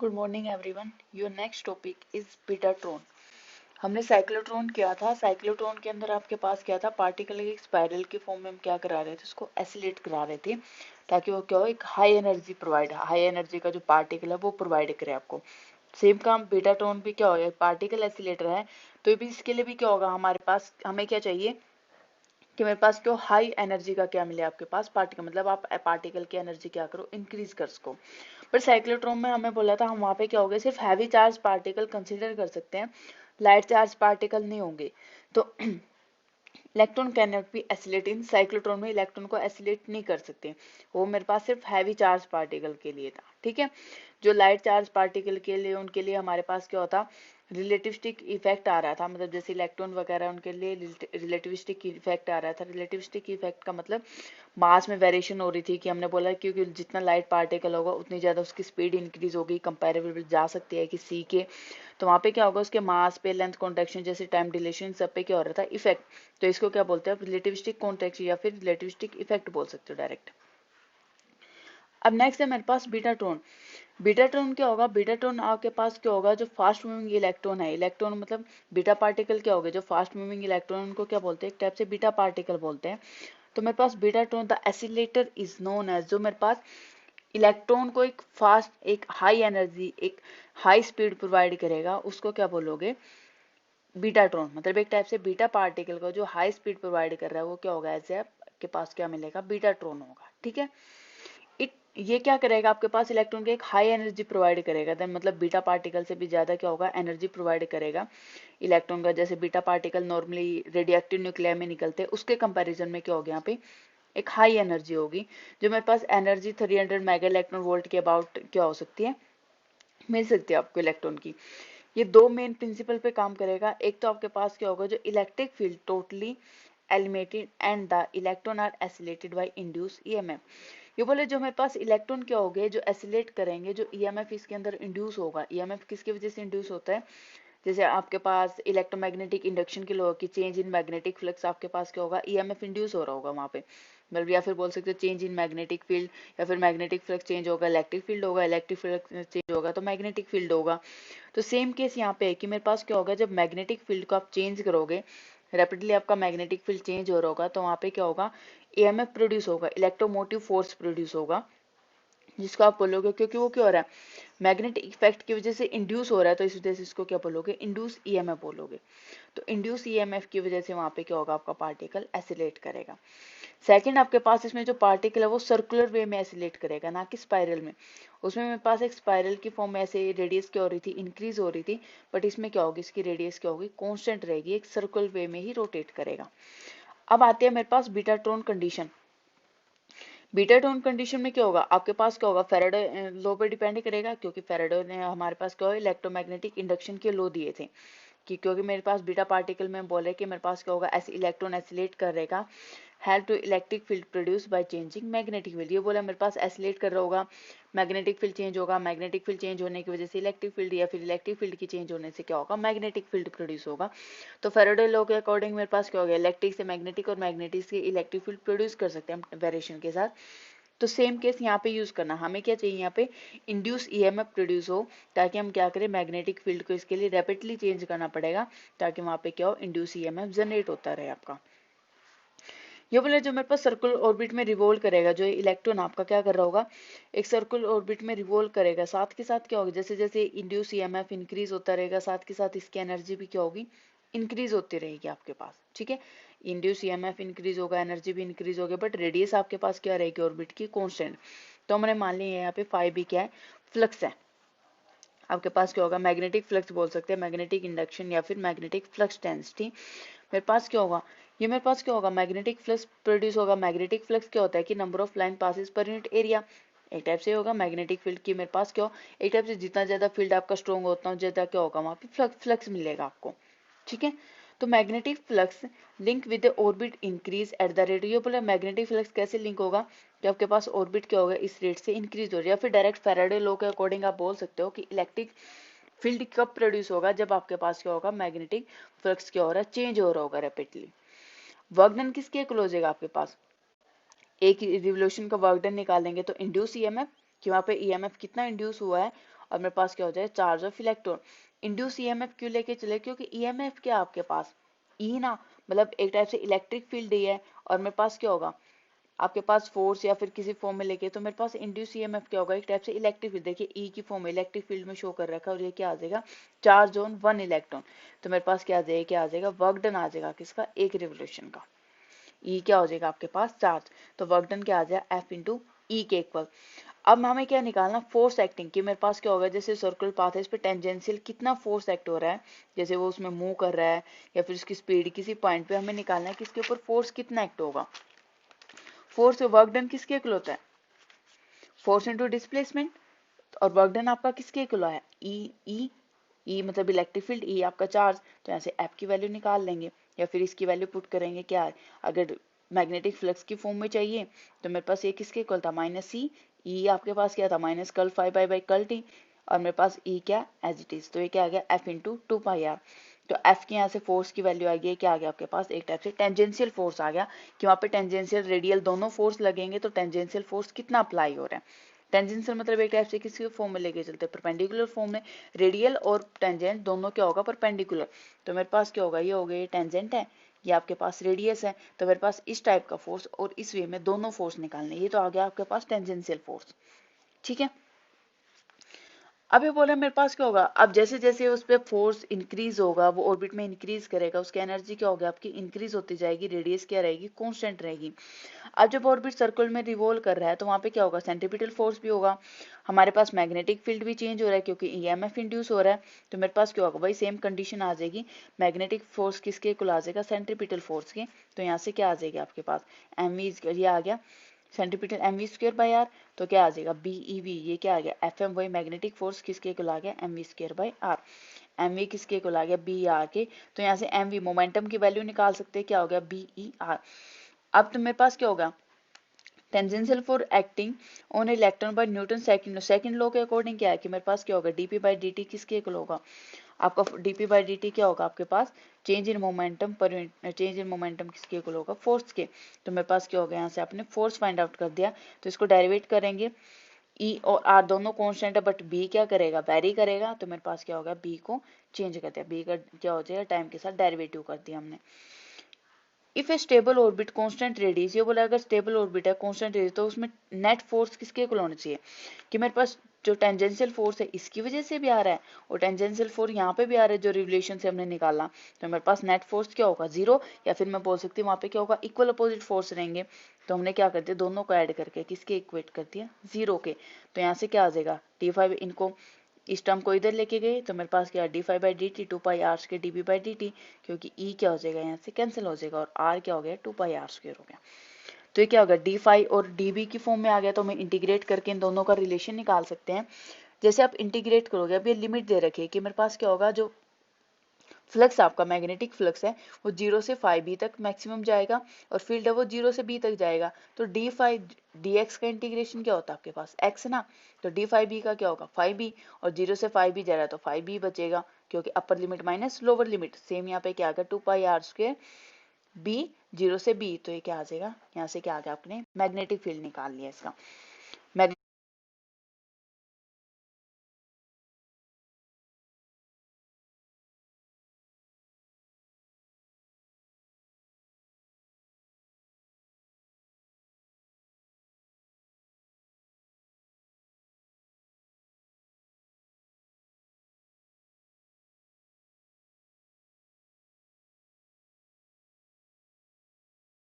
Good morning everyone. Your next topic is betatron. हमने cyclotron किया था। साइक्लोट्रॉन के अंदर आपके पास क्या था, पार्टिकल एक स्पाइरल की फॉर्म में हम क्या करा रहे थे, उसको एसिलेट करा रहे थे ताकि वो क्या हो, एक हाई एनर्जी का जो पार्टिकल है वो प्रोवाइड करे आपको। सेम काम बीटाट्रॉन भी क्या हो, पार्टिकल एसिलेटर है तो ये भी इसके लिए भी क्या होगा, हमारे पास हमें क्या चाहिए कि मेरे पास क्यों हाई एनर्जी का क्या मिले आपके पास पार्टिकल, मतलब आप पार्टिकल की एनर्जी क्या करो, इंक्रीज कर सको। पर साइक्लोट्रॉन में हमें बोला था हम वहाँ पे क्या हो गए, सिर्फ हैवी चार्ज पार्टिकल कंसीडर कर सकते हैं, लाइट चार्ज पार्टिकल नहीं होंगे। तो electron can not be oscillate in cyclotron में इलेक्ट्रॉन को एसिलेट नहीं कर सकते, वो मेरे पास सिर्फ हैवी चार्ज पार्टिकल के लिए था। ठीक है, जो लाइट चार्ज पार्टिकल के लिए उनके लिए हमारे पास क्या होता, रिलेटिविस्टिक इफेक्ट आ रहा था, मतलब जैसे इलेक्ट्रॉन वगैरह उनके लिए रिलेटिविस्टिक इफेक्ट आ रहा था। रिलेटिविस्टिक इफेक्ट का मतलब मास में वेरिएशन हो रही थी, कि हमने बोला क्योंकि जितना लाइट पार्टिकल होगा उतनी ज़्यादा उसकी स्पीड इंक्रीज होगी, कंपेरेबल जा सकती है कि सी के। तो वहाँ पे क्या होगा, उसके मास पे, लेंथ कॉन्ट्रैक्शन जैसे टाइम डिलेशन सब पे क्या हो रहा था, इफेक्ट। तो इसको क्या बोलते हैं, रिलेटिविस्टिक कॉन्ट्रैक्शन या फिर रिलेटिविस्टिक इफेक्ट बोल सकते हो डायरेक्ट। अब नेक्स्ट है मेरे पास बीटाट्रॉन। बीटाट्रॉन क्या होगा, बीटाट्रॉन आपके पास क्या होगा, जो फास्ट मूविंग इलेक्ट्रॉन है, इलेक्ट्रॉन मतलब बीटा पार्टिकल क्या होगा, जो फास्ट मूविंग इलेक्ट्रॉन उनको क्या बोलते हैं, एक टाइप से बीटा पार्टिकल बोलते हैं। तो मेरे पास betatron the accelerator is known as, जो मेरे पास इलेक्ट्रॉन को एक फास्ट, एक हाई एनर्जी, एक हाई स्पीड प्रोवाइड करेगा, उसको क्या बोलोगे, बीटाट्रॉन। मतलब एक टाइप से बीटा पार्टिकल को जो हाई स्पीड प्रोवाइड कर रहा है वो क्या होगा, ऐसे आपके पास क्या मिलेगा, बीटाट्रॉन होगा। ठीक है, इट ये क्या करेगा, आपके पास इलेक्ट्रॉन की एक हाई एनर्जी प्रोवाइड करेगा, देन मतलब बीटा पार्टिकल से भी ज्यादा क्या होगा, एनर्जी प्रोवाइड करेगा इलेक्ट्रॉन का। जैसे beta particle normally radioactive nuclear में निकलते हैं, उसके कंपैरिजन में क्या होगा, यहाँ पे एक हाई एनर्जी होगी। जो मेरे पास एनर्जी 300 मेगा इलेक्ट्रॉन वोल्ट के अबाउट क्या हो सकती है, मिल सकती है आपको इलेक्ट्रॉन की। ये दो मेन प्रिंसिपल पे काम करेगा। एक तो आपके पास क्या होगा, जो electric field totally eliminated and the electron are accelerated by induce EMF. ये बोले जो मेरे पास इलेक्ट्रॉन क्या हो गए, जो एसिलेट करेंगे, जो ईएमएफ इसके अंदर इंड्यूस होगा। ईएमएफ किसकी वजह से इंड्यूस होता है, जैसे आपके पास इलेक्ट्रोमैग्नेटिक इंडक्शन के लॉ की चेंज इन मैग्नेटिक फ्लक्स, आपके पास क्या होगा, ईएमएफ इंड्यूस हो रहा होगा वहाँ पे। मतलब या फिर बोल सकते हो चेंज इन मैग्नेटिक फील्ड, या फिर मैग्नेटिक फ्लक्स चेंज होगा, इलेक्ट्रिक फील्ड होगा, इलेक्ट्रिक फ्लक्स चेंज होगा तो मैग्नेटिक फील्ड होगा। तो सेम केस यहाँ पे है कि मेरे पास क्या होगा, जब मैग्नेटिक फील्ड को आप चेंज करोगे, रैपिडली आपका मैग्नेटिक फील्ड चेंज हो रहा होगा, तो वहाँ पे क्या होगा, ईएमएफ प्रोड्यूस होगा, इलेक्ट्रोमोटिव फोर्स प्रोड्यूस होगा, जिसको आप बोलोगे, क्योंकि वो क्या हो रहा है, मैग्नेटिक इफेक्ट की वजह से इंड्यूस हो रहा है, तो इस वजह से इसको क्या बोलोगे, इंड्यूस ईएमएफ बोलोगे। तो इंड्यूस ईएमएफ की वजह से वहां पे क्या होगा, आपका पार्टिकल एसिलेट करेगा। सेकंड, आपके पास इसमें जो पार्टिकल है वो सर्कुलर वे में एसिलेट करेगा, ना कि स्पाइरल में। उसमें मेरे पास एक स्पाइरल की फॉर्म में ऐसे रेडियस क्या हो रही थी, इंक्रीज हो रही थी, बट इसमें क्या होगी, इसकी रेडियस क्या होगी, कॉन्स्टेंट रहेगी, एक सर्कुलर वे में ही रोटेट करेगा। अब आते हैं मेरे पास बीटाट्रॉन कंडीशन। बीटाट्रॉन कंडीशन में क्या होगा, आपके पास क्या होगा, फैराडे लॉ पे डिपेंड करेगा, क्योंकि फैराडे ने हमारे पास क्या हो, इलेक्ट्रोमैग्नेटिक इंडक्शन के लॉ दिए थे कि क्योंकि मेरे पास बीटा पार्टिकल में बोले कि मेरे पास क्या होगा, ऐसे इलेक्ट्रॉन एसिलेट करेगा, help to electric field produce by changing magnetic field. ये बोला मेरे पास एसिलेट कर रहा होगा, मैग्नेटिक फील्ड चेंज होगा, मैग्नेटिक फील्ड चेंज होने की वजह से इलेक्ट्रिक फील्ड, या फिर इलेक्ट्रिक फील्ड की चेंज होने से क्या होगा, मैग्नेटिक फील्ड प्रोड्यूस होगा। तो फैराडे लॉ के अकॉर्डिंग मेरे पास क्या हो गया, इलेक्ट्रिक से मैग्नेटिक और मैग्नेटिक से इलेक्ट्रिक फील्ड प्रोड्यूस कर सकते हैं हम वेरिएशन के साथ। तो सेम केस यहाँ पे यूज करना, हमें क्या चाहिए, यहाँ पे इंड्यूस ईएमएफ प्रोड्यूस हो, ताकि हम क्या करें, मैग्नेटिक फील्ड को इसके लिए रैपिडली चेंज करना पड़ेगा, ताकि वहां पे क्या हो, इंड्यूस ईएमएफ जनरेट होता रहे आपका। ये बोले जो मेरे पास सर्कुलर ऑर्बिट में रिवॉल्व करेगा, जो इलेक्ट्रॉन आपका क्या कर रहा होगा, एक सर्कुलर ऑर्बिट में रिवॉल्व करेगा, साथ के साथ क्या होगा, जैसे जैसे इंड्यूस ईएमएफ इंक्रीज होता रहेगा, साथ के साथ इसकी एनर्जी भी क्या होगी, इंक्रीज होती रहेगी आपके पास। ठीक है, इंड्यूस ईएमएफ इंक्रीज होगा, एनर्जी भी इंक्रीज होगी, बट रेडियस आपके पास क्या रहेगी ऑर्बिट की, कांस्टेंट। तो हमने मान लिया यहाँ पे फाई भी क्या है, फ्लक्स है। आपके पास क्या होगा, मैग्नेटिक फ्लक्स बोल सकते हैं, मैग्नेटिक इंडक्शन या फिर मैग्नेटिक फ्लक्स डेंसिटी। मेरे पास क्या होगा, ये मेरे पास क्या होगा, मैग्नेटिक फ्लक्स प्रोड्यूस होगा। मैग्नेटिक फ्लक्स क्या होता है कि number of line passes per unit area, एक टाइप से होगा मैग्नेटिक फील्ड की मेरे पास क्या हो, एक टाइप से जितना ज्यादा फील्ड आपका स्ट्रॉन्ग होता है ज्यादा क्या होगा, वहां पे फ्लक्स मिलेगा आपको। ठीक है, तो magnetic flux link with orbit increase at the rate. ये बोला मैग्नेटिक फ्लक्स कैसे लिंक होगा, कि आपके पास ऑर्बिट क्या होगा, इस रेट से इंक्रीज हो रही है, या फिर डायरेक्ट फैराडे लॉ के अकॉर्डिंग आप बोल सकते हो कि इलेक्ट्रिक फील्ड कब प्रोड्यूस होगा, जब आपके पास क्या होगा, मैग्नेटिक फ्लक्स क्या हो रहा है, चेंज हो रहा होगा रैपिडली। वर्क डन किसके इक्वल हो जाएगा आपके पास, एक रिवोल्यूशन का वर्क डन निकालेंगे तो इंड्यूस ईएमएफ, कि वहां पे ईएमएफ कितना इंड्यूस हुआ है, और मेरे पास क्या हो जाएगा charge of electron. Induce EMF क्यों लेके चले, क्योंकि ईएमएफ क्या आपके पास ई ना, मतलब एक टाइप से इलेक्ट्रिक फील्ड ही है, और मेरे पास क्या होगा आपके पास फोर्स या फिर किसी फॉर्म में लेके, तो मेरे पास इंड्यूस ईएमएफ क्या होगा एक टाइप से इलेक्ट्रिक फील्ड, देखिए ई की फॉर्म में इलेक्ट्रिक फील्ड में शो कर रखा है, और ये क्या आ जाएगा चार्ज ऑन 1 इलेक्ट्रॉन। तो मेरे पास क्या आ जाएगा वर्क डन आ जाएगा किसका, एक रिवोल्यूशन का। ई क्या हो जाएगा आपके पास चार्ज, तो वर्क डन क्या आ जाएगा एफ इंटू ई के इक्वल। अब हमें क्या निकालना फोर्स एक्टिंग कि मेरे पास क्या होगा, जैसे सर्कुलर पाथ है इस पे टेंजेंशियल कितना फोर्स एक्ट हो रहा है, जैसे वो उसमें मूव कर रहा है या फिर उसकी स्पीड किसी पॉइंट पे हमें निकालना है कि इसके ऊपर फोर्स कितना एक्ट होगा। फोर्स वर्क डन किसके इक्वल होता है, फोर्स इनटू डिस्प्लेसमेंट, और वर्क डन आपका किसके इक्वल है ई मतलब इलेक्ट्रिक फील्ड, ई आपका चार्ज, तो यहाँ से एफ की वैल्यू निकाल लेंगे या फिर इसकी वैल्यू पुट करेंगे क्या है, अगर मैग्नेटिक फ्लक्स की फॉर्म में चाहिए तो मेरे पास ये किसके इक्वल था माइनस सी, ई आपके पास क्या था माइनस कल 5 कल टी, और मेरे पास ई क्या एज इट इज, तो ये क्या आ गया एफ इंटू 2 पाई आर। तो एफ के यहाँ से फोर्स की वैल्यू आ गई, क्या आ गया आपके पास एक टाइप से टेंजेंशियल फोर्स आ गया, कि वहाँ पे टेंजेंशियल रेडियल दोनों फोर्स लगेंगे, तो टेंजेंशियल फोर्स कितना अप्लाई हो रहा है। टेंजेंशियल मतलब एक टाइप से किसी फॉर्म में लेके चलते हैं परपेंडिकुलर फॉर्म में, रेडियल और टेंजेंट दोनों क्या होगा परपेंडिकुलर, तो मेरे पास क्या होगा ये हो गया ये टेंजेंट है, ये आपके पास रेडियस है, तो मेरे पास इस टाइप का फोर्स और इस वे में दोनों फोर्स निकालने, ये तो आ गया आपके पास टेंजेंशियल फोर्स। ठीक है, अब ये बोल रहे हैं मेरे पास क्या होगा, अब जैसे जैसे उस पर फोर्स इंक्रीज होगा वो ऑर्बिट में इंक्रीज करेगा, उसकी एनर्जी क्या होगी आपकी इंक्रीज होती जाएगी, रेडियस क्या रहेगी कांस्टेंट रहेगी। अब जब ऑर्बिट सर्कल में रिवॉल्व कर रहा है तो वहां पे क्या होगा सेंट्रीपिटल फोर्स भी होगा, हमारे पास मैग्नेटिक फील्ड भी चेंज हो रहा है क्योंकि ईएमएफ इंड्यूस हो रहा है, तो मेरे पास क्या होगा भाई सेम कंडीशन आ जाएगी, मैग्नेटिक फोर्स किसके इक्वल आ जाएगा सेंट्रीपिटल फोर्स के, तो यहाँ से क्या आ जाएगी आपके पास एम वी, ये आ गया centimetre M V square by R, तो क्या आ जाएगा बी ई वी, ये क्या आ गया एफ एम, वही मैग्नेटिक फोर्स किसके इक्वल आ गया M V square by R, M V किसके इक्वल आ गया बी आर के, तो यहाँ से एम वी मोमेंटम की वैल्यू निकाल सकते हैं क्या हो गया बी ई आर। अब तो मेरे पास क्या होगा tangential for acting on electron by Newton second law के अकॉर्डिंग क्या है कि मेरे पास क्या होगा डीपी बाई डी टी किसके इक्वल होगा, आपका डीपी बाई डी टी क्या होगा आपके पास चेंज इन मोमेंटम पर चेंज इन मोमेंटम किसके इक्वल होगा फोर्स के, तो मेरे पास क्या होगा यहाँ से आपने फोर्स फाइंड आउट कर दिया, तो इसको डेरिवेट करेंगे ई और आर दोनों कांस्टेंट है बट बी क्या करेगा वेरी करेगा, तो मेरे पास क्या होगा बी को चेंज कर दिया, बी का क्या हो जाएगा टाइम के साथ डेरिवेटिव कर दिया हमने। If A stable orbit constant radius, ये बोला अगर स्टेबल ऑर्बिट है कांस्टेंट रेडियस तो उसमें नेट फोर्स किसके इक्वल होना चाहिए, कि मेरे पास जो टेंजेंशियल फोर्स है इसकी वजह से भी आ रहा है और टेंजेंशियल फोर्स यहाँ पे भी आ रहा है जो रिवोल्यूशन से हमने निकाला, तो मेरे पास नेट फोर्स क्या होगा जीरो, या फिर मैं बोल सकती हूँ वहाँ पे क्या होगा इक्वल अपोजिट फोर्स रहेंगे, तो हमने क्या कर दिया दोनों को ऐड करके किसके इक्वेट कर दिया जीरो के, तो यहाँ से क्या आ जाएगा d5 इनको इस टर्म को इधर लेके गए तो मेरे पास क्या D phi by D T 2 pi R square D B by D T, क्योंकि ई क्या हो जाएगा यहाँ से कैंसिल हो जाएगा और आर क्या हो गया 2 पाई आर स्क्र हो गया, तो ये क्या होगा डी फाइव और डी बी की फॉर्म में आ गया, तो हम इंटीग्रेट करके इन दोनों का रिलेशन निकाल सकते हैं। जैसे आप इंटीग्रेट करोगे अब ये लिमिट दे रखी है कि मेरे पास क्या होगा जो फ्लक्स आपका मैग्नेटिक फ्लक्स है वो 0 से 5b तक मैक्सिमम जाएगा और फील्ड है वो 0 से b तक जाएगा, तो d5 dx का इंटीग्रेशन क्या होता है आपके पास x ना, तो d5b का क्या होगा 5b, और 0 से 5b जा रहा है तो 5b बचेगा क्योंकि upper limit minus lower limit same, यहाँ पे क्या आ गया 2 पाई आर स्क्र b 0 से b, तो ये क्या आ जाएगा यहाँ से क्या आ गया आपने मैग्नेटिक फील्ड निकाल लिया इसका।